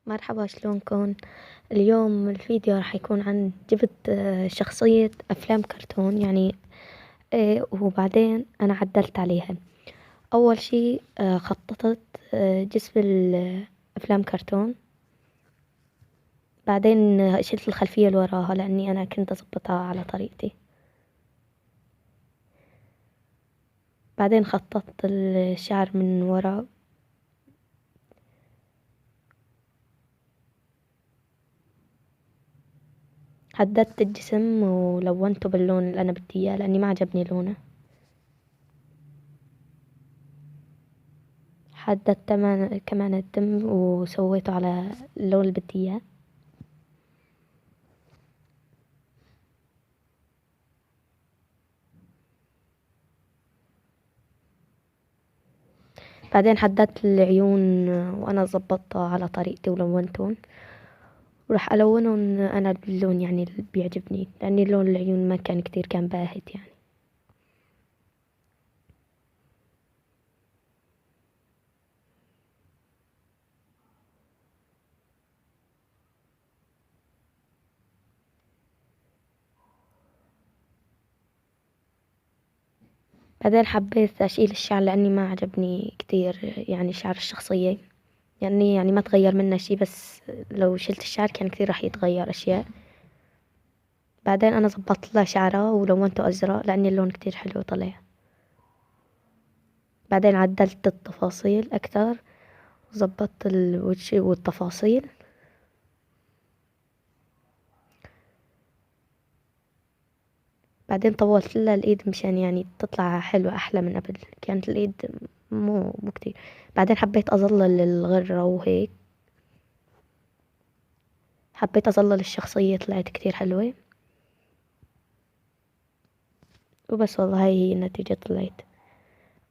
مرحبا، شلونكن؟ اليوم الفيديو راح يكون عن جبت شخصية أفلام كرتون يعني. وبعدين أنا عدلت عليها. أول شي خططت جسم الأفلام كرتون. بعدين شلت الخلفية اللي وراها لأني أنا كنت أظبطها على طريقتي. بعدين خططت الشعر من ورا. حددت الجسم ولونته باللون اللي أنا بدي إياه لأني ما عجبني لونه. حددت كمان الدم وسويته على اللون اللي بدي إياه. بعدين حددت العيون وأنا ظبطتها على طريقتي ولونتهم. وراح ألونهم أنا باللون يعني اللي بيعجبني لأني لون العيون ما كان كتير، كان باهت يعني. بعدين حبيت أشيل الشعر لأني ما عجبني كتير يعني شعر الشخصية، يعني ما تغير منه شي، بس لو شلت الشعر كان كتير راح يتغير أشياء. بعدين أنا ظبطت له شعره ولونته أزرق لأني اللون كتير حلو طلع. بعدين عدلت التفاصيل أكتر وظبطت الوجه والتفاصيل. بعدين طولت لها الإيد مشان يعني تطلع حلوة أحلى من قبل، كانت الإيد مو كتير. بعدين حبيت أظلل الغرة وهيك. حبيت أظلل الشخصية، طلعت كتير حلوة. وبس والله هاي هي النتيجة طلعت.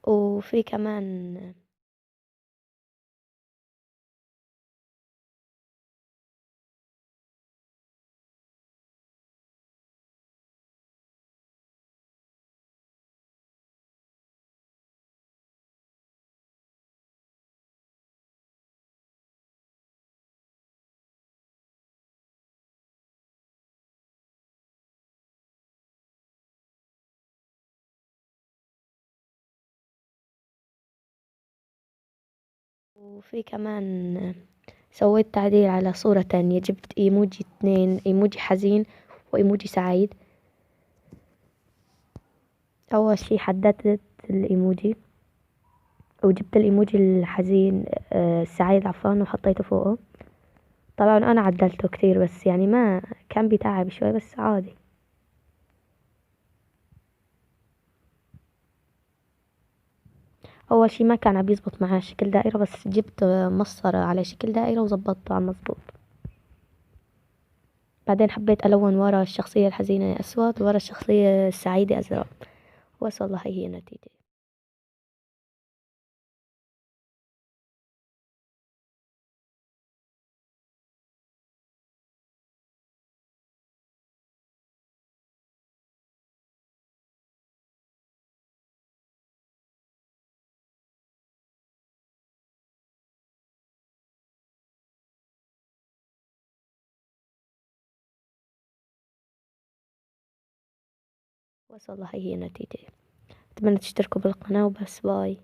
وفي كمان وفي كمان سويت تعديل على صورة تانية، جبت ايموجي اتنين، ايموجي حزين وايموجي سعيد. أول شي حددت الايموجي وجبت الايموجي الحزين السعيد عفوا وحطيته فوقه. طبعا انا عدلته كتير بس يعني ما كان بيتعب شوي، بس عادي. اول شي ما كان عم يزبط معاه شكل دائرة، بس جبت مسطرة على شكل دائرة وزبطته على المزبوط. بعدين حبيت الون ورا الشخصية الحزينة اسود وورا الشخصية السعيدة ازرق. بس والله هي النتيجة. بس والله هي النتيجة. اتمنى تشتركوا بالقناة وبس، باي.